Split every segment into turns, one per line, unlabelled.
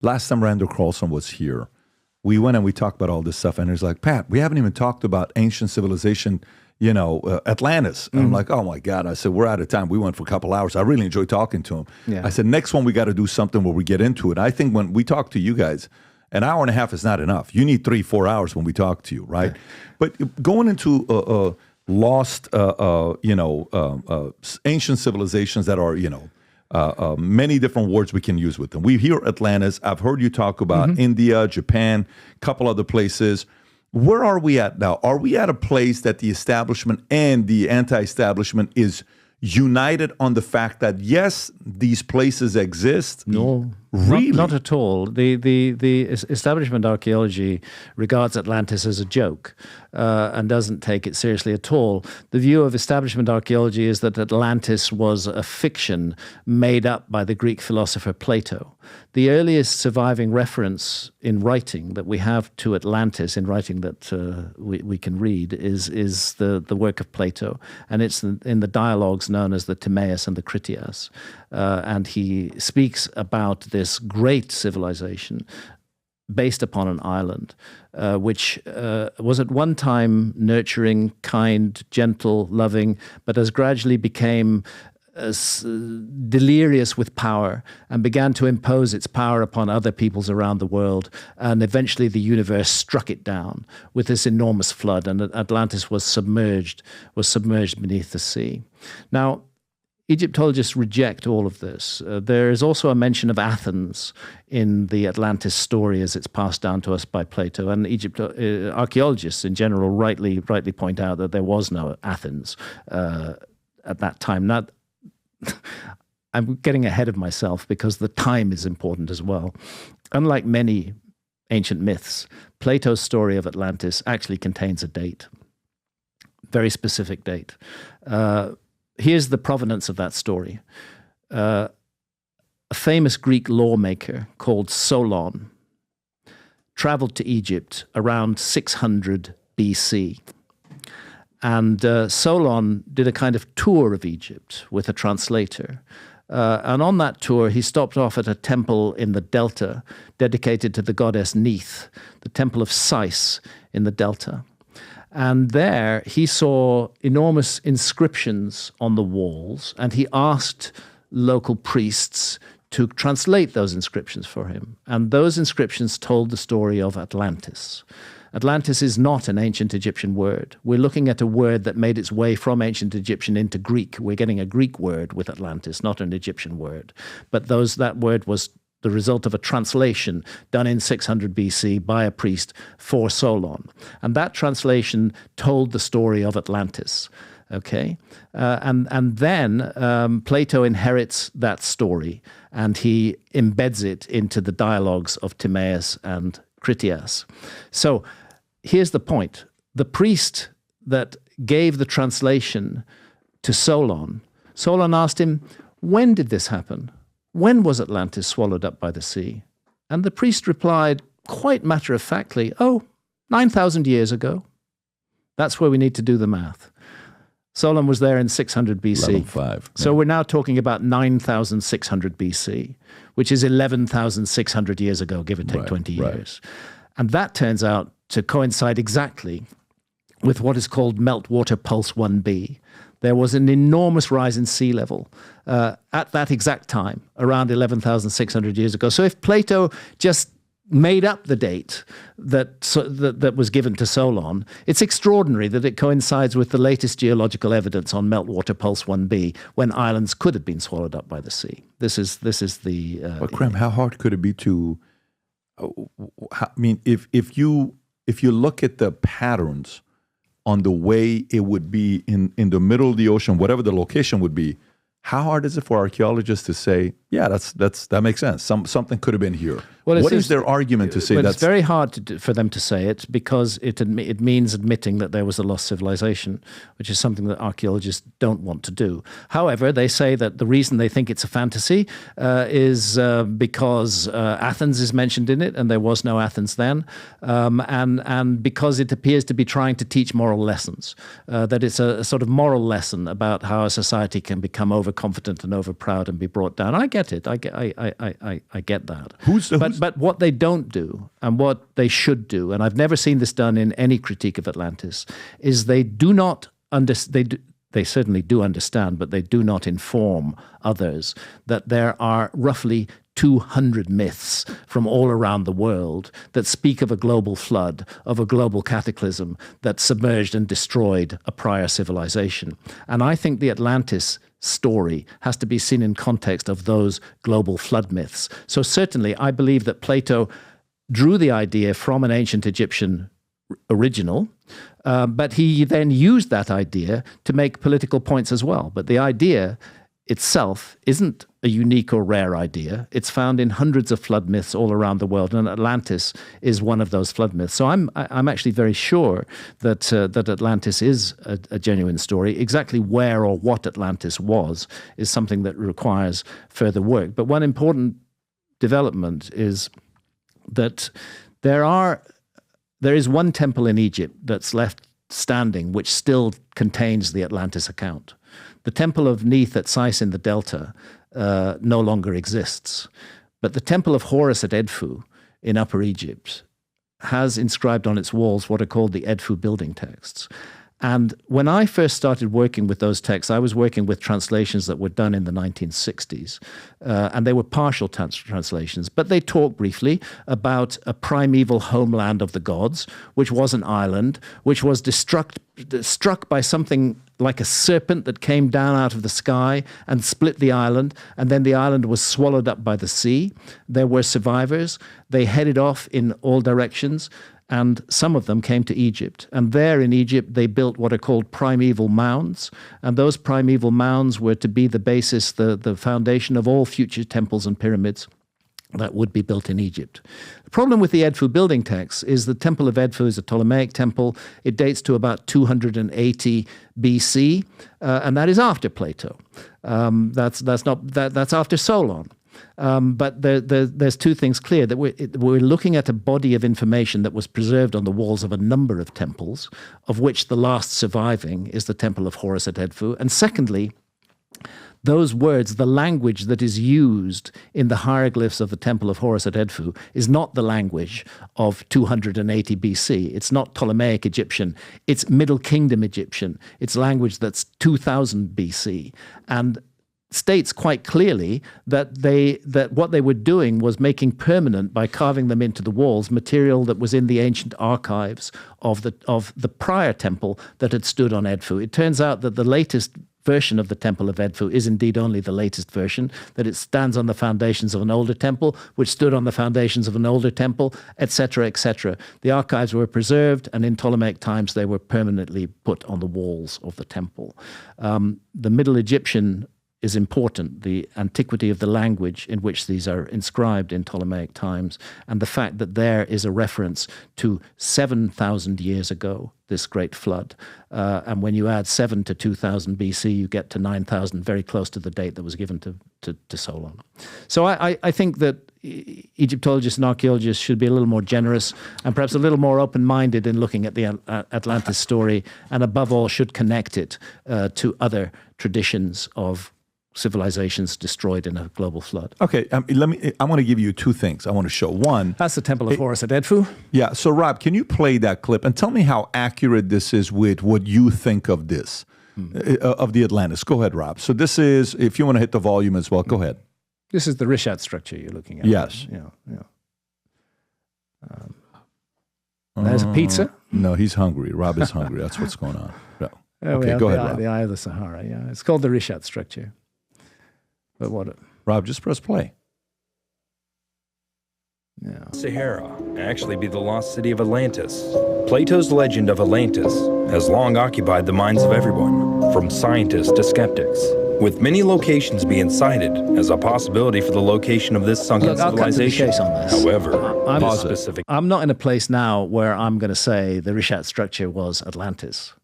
last time Randall Carlson was here, we went and we talked about all this stuff, and he's like, Pat, we haven't even talked about ancient civilization, Atlantis. And I'm like, oh my God. I said, we're out of time. We went for a couple hours. I really enjoyed talking to him.
Yeah.
I said, next one, we got to do something where we get into it. I think when we talk to you guys, an hour and a half is not enough. You need 3-4 hours when we talk to you, right? Yeah. But going into lost, ancient civilizations that are, many different words we can use with them. We hear Atlantis. I've heard you talk about India, Japan, a couple other places. Where are we at now? Are we at a place that the establishment and the anti-establishment is united on the fact that, yes, these places exist?
No,
really?
Not at all. The establishment archaeology regards Atlantis as a joke and doesn't take it seriously at all. The view of establishment archaeology is that Atlantis was a fiction made up by the Greek philosopher Plato. The earliest surviving reference in writing that we have to Atlantis, in writing that we can read, is the work of Plato. And it's in the dialogues known as the Timaeus and the Critias. And he speaks about this great civilization based upon an island, which was at one time nurturing, kind, gentle, loving, but as gradually became delirious with power and began to impose its power upon other peoples around the world. And eventually the universe struck it down with this enormous flood, and Atlantis was submerged beneath the sea. Now, Egyptologists reject all of this. There is also a mention of Athens in the Atlantis story as it's passed down to us by Plato, and archaeologists in general rightly point out that there was no Athens at that time. Not I'm getting ahead of myself because the time is important as well. Unlike many ancient myths, Plato's story of Atlantis actually contains a date, very specific date. Here's the provenance of that story. A famous Greek lawmaker called Solon traveled to Egypt around 600 BC. And Solon did a kind of tour of Egypt with a translator. And on that tour, he stopped off at a temple in the Delta dedicated to the goddess Neith, the temple of Sais in the Delta. And there he saw enormous inscriptions on the walls, and he asked local priests to translate those inscriptions for him. And those inscriptions told the story of Atlantis. Atlantis is not an ancient Egyptian word. We're looking at a word that made its way from ancient Egyptian into Greek. We're getting a Greek word with Atlantis, not an Egyptian word. But that word was the result of a translation done in 600 BC by a priest for Solon. And that translation told the story of Atlantis. Okay? And then Plato inherits that story, and he embeds it into the dialogues of Timaeus and Critias. So here's the point. The priest that gave the translation to Solon asked him, when did this happen? When was Atlantis swallowed up by the sea? And the priest replied, quite matter-of-factly, 9,000 years ago. That's where we need to do the math. Solon was there in 600 BC.
11.5.
So we're now talking about 9,600 BC, which is 11,600 years ago, give or take 20 years. And that turns out to coincide exactly with what is called meltwater pulse 1b. There was an enormous rise in sea level at that exact time, around 11,600 years ago. So if Plato just made up the date that was given to Solon, it's extraordinary that it coincides with the latest geological evidence on meltwater pulse 1b, when islands could have been swallowed up by the sea. This is the.
But Graham, how hard could it be to? I mean, if you look at the patterns on the way it would be in the middle of the ocean, whatever the location would be, how hard is it for archaeologists to say, yeah, that makes sense. Something could have been here. Well, what is their argument to say that?
It's very hard for them to say it because it means admitting that there was a lost civilization, which is something that archaeologists don't want to do. However, they say that the reason they think it's a fantasy is because Athens is mentioned in it, and there was no Athens then, and because it appears to be trying to teach moral lessons, that it's a sort of moral lesson about how a society can become overconfident and overproud and be brought down. I get get it. I get that.
But
what they don't do, and what they should do, and I've never seen this done in any critique of Atlantis, is they do not they certainly do understand, but they do not inform others that there are roughly 200 myths from all around the world that speak of a global flood, of a global cataclysm that submerged and destroyed a prior civilization. And I think the Atlantis story has to be seen in context of those global flood myths. So certainly I believe that Plato drew the idea from an ancient Egyptian original, but he then used that idea to make political points as well. But the idea itself isn't a unique or rare idea. It's found in hundreds of flood myths all around the world, and Atlantis is one of those flood myths. So I'm actually very sure that Atlantis is a genuine story. Exactly where or what Atlantis was is something that requires further work. But one important development is that there is one temple in Egypt that's left standing which still contains the Atlantis account. The temple of Neith at Sais in the Delta no longer exists. But the temple of Horus at Edfu in Upper Egypt has inscribed on its walls what are called the Edfu building texts. And when I first started working with those texts, I was working with translations that were done in the 1960s, and they were partial translations, but they talk briefly about a primeval homeland of the gods, which was an island, which was struck by something like a serpent that came down out of the sky and split the island, and then the island was swallowed up by the sea. There were survivors. They headed off in all directions, and some of them came to Egypt. And there in Egypt, they built what are called primeval mounds. And those primeval mounds were to be the basis, the foundation of all future temples and pyramids that would be built in Egypt. The problem with the Edfu building texts is the temple of Edfu is a Ptolemaic temple. It dates to about 280 BC, and that is after Plato. That's after Solon. But there's two things clear, that we're looking at a body of information that was preserved on the walls of a number of temples, of which the last surviving is the temple of Horus at Edfu. And secondly, those words, the language that is used in the hieroglyphs of the temple of Horus at Edfu is not the language of 280 BC. It's not Ptolemaic Egyptian. It's Middle Kingdom Egyptian. It's language that's 2000 BC. And states quite clearly that what they were doing was making permanent, by carving them into the walls, material that was in the ancient archives of the prior temple that had stood on Edfu. It turns out that the latest version of the temple of Edfu is indeed only the latest version, that it stands on the foundations of an older temple, which stood on the foundations of an older temple, etc., etc. The archives were preserved, and in Ptolemaic times they were permanently put on the walls of the temple. The Middle Egyptian is important, the antiquity of the language in which these are inscribed in Ptolemaic times, and the fact that there is a reference to 7,000 years ago, this great flood. And when you add 7 to 2000 BC, you get to 9,000, very close to the date that was given to Solon. So I think that Egyptologists and archaeologists should be a little more generous and perhaps a little more open-minded in looking at the Atlantis story, and above all should connect it to other traditions of civilizations destroyed in a global flood.
Okay, I want to give you two things I want to show. One,
that's the temple of Horus at Edfu.
Yeah, so Rob, can you play that clip and tell me how accurate this is with what you think of this, of the Atlantis? Go ahead, Rob. So this is, if you want to hit the volume as well, go ahead.
This is the Rishat structure you're looking at.
Yes.
There's a pizza.
No, he's hungry. Rob is hungry. That's what's going on. Yeah.
Okay, go ahead, Rob. The Eye of the Sahara, yeah. It's called the Rishat structure. But what?
Rob, just press play.
Yeah.
Sahara actually be the lost city of Atlantis. Plato's legend of Atlantis has long occupied the minds of everyone, from scientists to skeptics, with many locations being cited as a possibility for the location of this sunken civilization. However,
I'm not in a place now where I'm going to say the Rishat structure was Atlantis,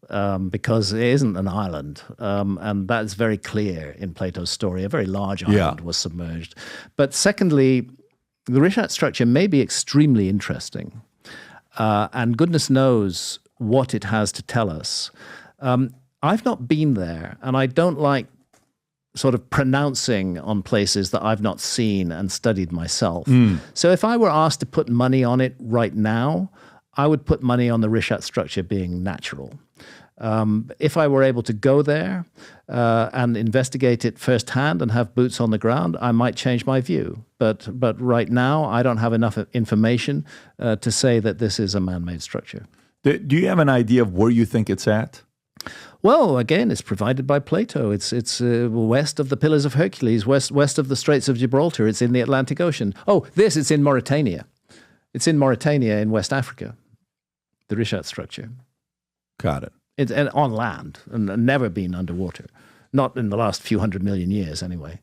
because it isn't an island, and that's very clear in Plato's story. A very large island was submerged. But secondly, the Rishat structure may be extremely interesting, and goodness knows what it has to tell us. I've not been there, and I don't like sort of pronouncing on places that I've not seen and studied myself. So if I were asked to put money on it right now, I would put money on the Rishat structure being natural. If I were able to go there and investigate it firsthand and have boots on the ground, I might change my view. But right now, I don't have enough information to say that this is a man-made structure.
Do you have an idea of where you think it's at?
Well, again, it's provided by Plato. It's west of the Pillars of Hercules, west of the Straits of Gibraltar. It's in the Atlantic Ocean. It's in Mauritania. It's in Mauritania in West Africa, the Rishat structure.
Got it.
It's on land and never been underwater. Not in the last few 100 million years, anyway.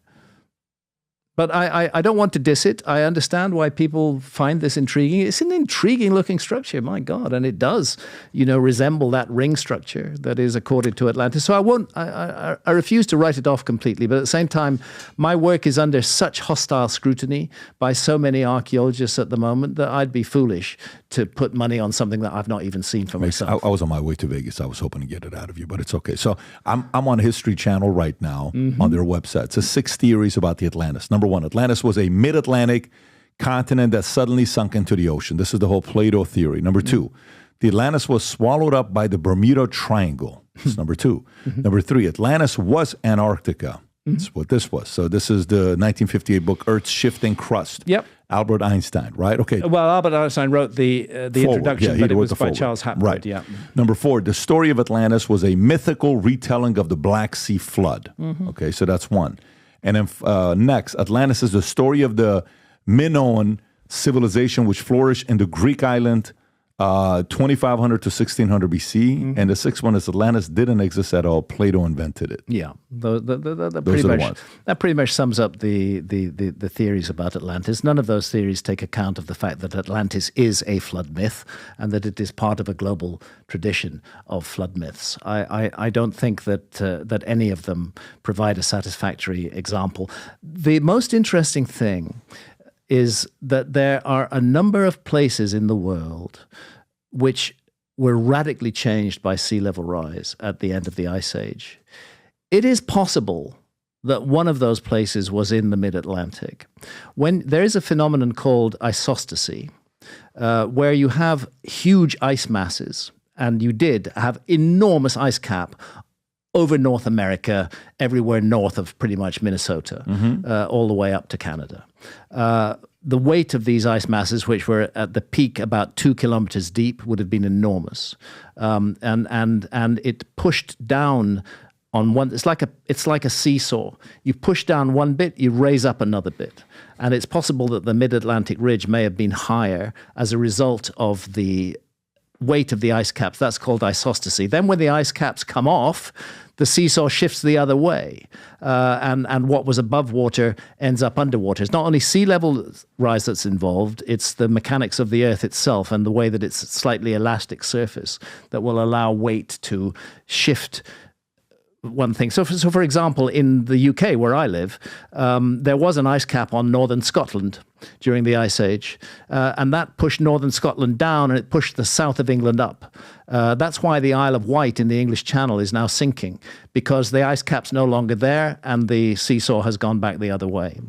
But I don't want to diss it. I understand why people find this intriguing. It's an intriguing-looking structure, my God, and it does, resemble that ring structure that is accorded to Atlantis. So I refuse to write it off completely, but at the same time, my work is under such hostile scrutiny by so many archaeologists at the moment that I'd be foolish to put money on something that I've not even seen for myself.
I was on my way to Vegas. I was hoping to get it out of you, but it's okay. So I'm on History Channel right now on their website. It's 6 theories about the Atlantis. Number 1, Atlantis was a mid-Atlantic continent that suddenly sunk into the ocean. This is the whole Plato theory. Number 2, the Atlantis was swallowed up by the Bermuda Triangle. That's number 2. Number 3, Atlantis was Antarctica. That's what this was. So this is the 1958 book, Earth's Shifting Crust.
Yep.
Albert Einstein, right? Okay.
Well, Albert Einstein wrote the introduction, but it was by Charles Hapgood.
Right.
Yeah.
Number 4, the story of Atlantis was a mythical retelling of the Black Sea flood. Okay, so that's 1. And then next, Atlantis is the story of the Minoan civilization which flourished in the Greek island 2500 to 1600 BC. And the 6th one is Atlantis didn't exist at all. Plato invented it.
Yeah, those are
the ones.
That pretty much sums up the theories about Atlantis. None of those theories take account of the fact that Atlantis is a flood myth and that it is part of a global tradition of flood myths. I don't think that any of them provide a satisfactory example. The most interesting thing is that there are a number of places in the world which were radically changed by sea level rise at the end of the Ice Age. It is possible that one of those places was in the mid-Atlantic. When there is a phenomenon called isostasy, where you have huge ice masses, and you did have enormous ice cap over North America, everywhere north of pretty much Minnesota, all the way up to Canada. The weight of these ice masses, which were at the peak about 2 kilometers deep, would have been enormous, and it pushed down on one. It's like a seesaw. You push down one bit, you raise up another bit, and it's possible that the Mid-Atlantic ridge may have been higher as a result of the weight of the ice caps. That's called isostasy. Then when the ice caps come off, the seesaw shifts the other way, and what was above water ends up underwater. It's not only sea level rise that's involved, it's the mechanics of the Earth itself and the way that it's a slightly elastic surface that will allow weight to shift one thing. So for example, in the UK, where I live, there was an ice cap on northern Scotland during the Ice Age, and that pushed northern Scotland down, and it pushed the south of England up. That's why the Isle of Wight in the English Channel is now sinking, because the ice cap's no longer there, and the seesaw has gone back the other way.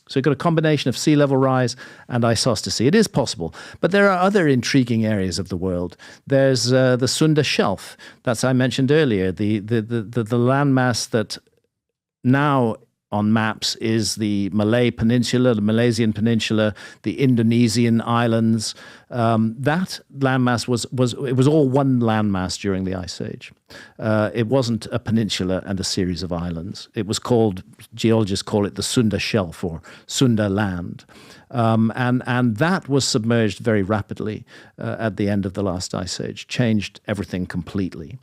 So you've got a combination of sea level rise and isostasy. It is possible. But there are other intriguing areas of the world. There's the Sunda Shelf. That's, I mentioned earlier, the landmass that now on maps is the Malay Peninsula, the Malaysian Peninsula, the Indonesian islands. That landmass was all one landmass during the Ice Age. It wasn't a peninsula and a series of islands. It was called, geologists call it the Sunda Shelf or Sunda Land. And that was submerged very rapidly at the end of the last Ice Age, changed everything completely.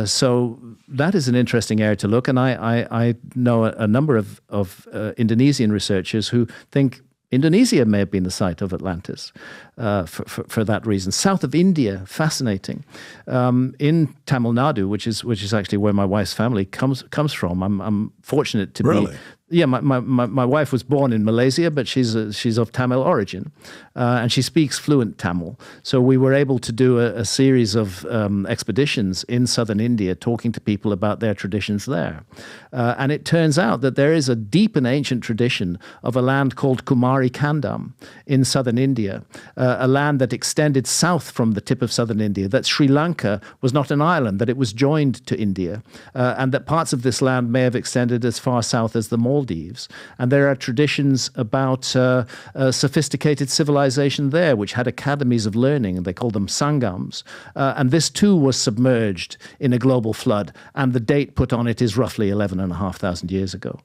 So that is an interesting area to look, and I know a number of Indonesian researchers who think Indonesia may have been the site of Atlantis for that reason. South of India, fascinating. In Tamil Nadu, which is actually where my wife's family comes from. I'm fortunate to be Yeah, my wife was born in Malaysia, but she's of Tamil origin, and she speaks fluent Tamil. So we were able to do a series of expeditions in southern India, talking to people about their traditions there. And it turns out that there is a deep and ancient tradition of a land called Kumari Kandam in southern India, a land that extended south from the tip of southern India, that Sri Lanka was not an island, that it was joined to India, and that parts of this land may have extended as far south as the Maldives. And there are traditions about sophisticated civilization there, which had academies of learning, and they called them sangams. And this too was submerged in a global flood. And the date put on it is roughly 11,500 years ago.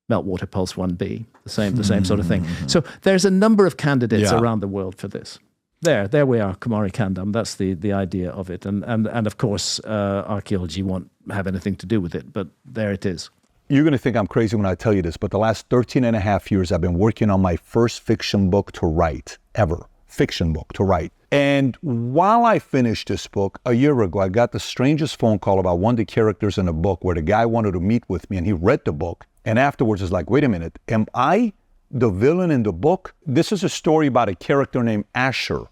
Meltwater Pulse 1b, the same sort of thing. So there's a number of candidates around the world for this. There we are, Kumari Kandam. That's the idea of it. And of course, archaeology won't have anything to do with it, but there it is.
You're going to think I'm crazy when I tell you this, but the last 13 and a half years, I've been working on my first fiction book to write, ever. Fiction book to write. And while I finished this book, a year ago, I got the strangest phone call about one of the characters in the book where the guy wanted to meet with me, and he read the book. And afterwards, was like, wait a minute, am I the villain in the book? This is a story about a character named Asher,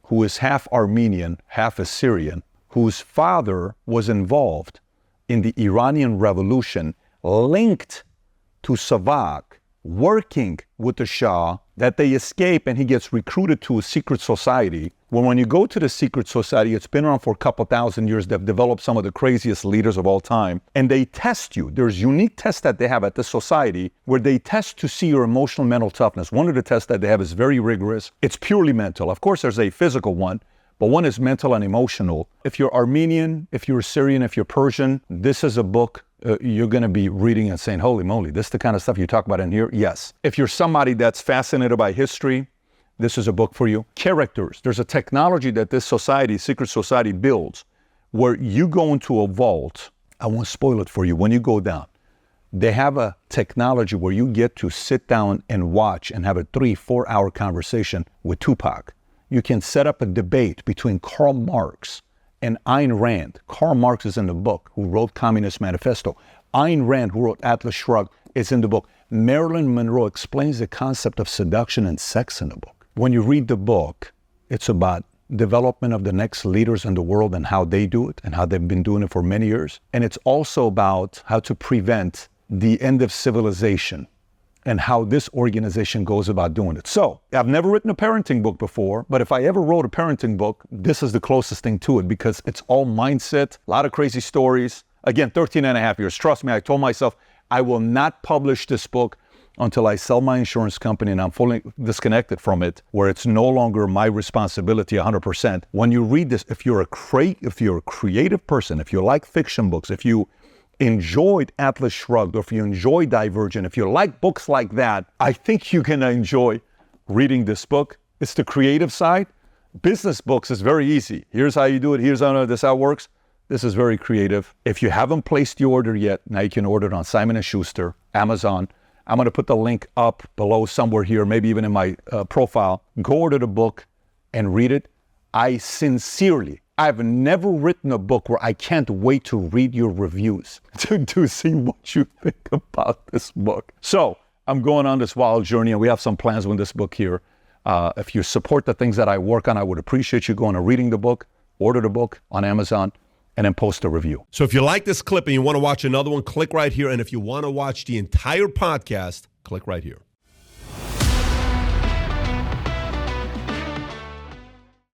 who is half Armenian, half Assyrian, whose father was involved in the Iranian Revolution, linked to Savak, working with the Shah, that they escape and he gets recruited to a secret society. Well, when you go to the secret society, it's been around for a couple thousand years. They've developed some of the craziest leaders of all time. And they test you. There's unique tests that they have at this society where they test to see your emotional mental toughness. One of the tests that they have is very rigorous. It's purely mental. Of course, there's a physical one, but one is mental and emotional. If you're Armenian, if you're Syrian, if you're Persian, this is a book you're going to be reading and saying, holy moly, this is the kind of stuff you talk about in here? Yes. If you're somebody that's fascinated by history, this is a book for you. Characters. There's a technology that this society, secret society, builds where you go into a vault. I won't spoil it for you. When you go down, they have a technology where you get to sit down and watch and have a 3-4 hour conversation with Tupac. You can set up a debate between Karl Marx and Ayn Rand. Karl Marx is in the book, who wrote Communist Manifesto. Ayn Rand, who wrote Atlas Shrugged, is in the book. Marilyn Monroe explains the concept of seduction and sex in the book. When you read the book, it's about development of the next leaders in the world and how they do it and how they've been doing it for many years. And it's also about how to prevent the end of civilization and how this organization goes about doing it. So, I've never written a parenting book before, but if I ever wrote a parenting book, this is the closest thing to it because it's all mindset, a lot of crazy stories. Again, 13 and a half years. Trust me, I told myself I will not publish this book until I sell my insurance company and I'm fully disconnected from it, where it's no longer my responsibility 100%. When you read this, if you're a creative person, if you like fiction books, if you enjoyed Atlas Shrugged, or if you enjoy Divergent, if you like books like that, I think you're gonna enjoy reading this book. It's the creative side. Business books is very easy. Here's how you do it. Here's how this how it works. This is very creative. If you haven't placed the order yet, now you can order it on Simon & Schuster, Amazon. I'm gonna put the link up below somewhere here, maybe even in my profile. Go order the book and read it. I've never written a book where I can't wait to read your reviews to see what you think about this book. So I'm going on this wild journey and we have some plans with this book here. If you support the things that I work on, I would appreciate you going and reading the book, order the book on Amazon, and then post a review.
So if you like this clip and you want to watch another one, click right here. And if you want to watch the entire podcast, click right here.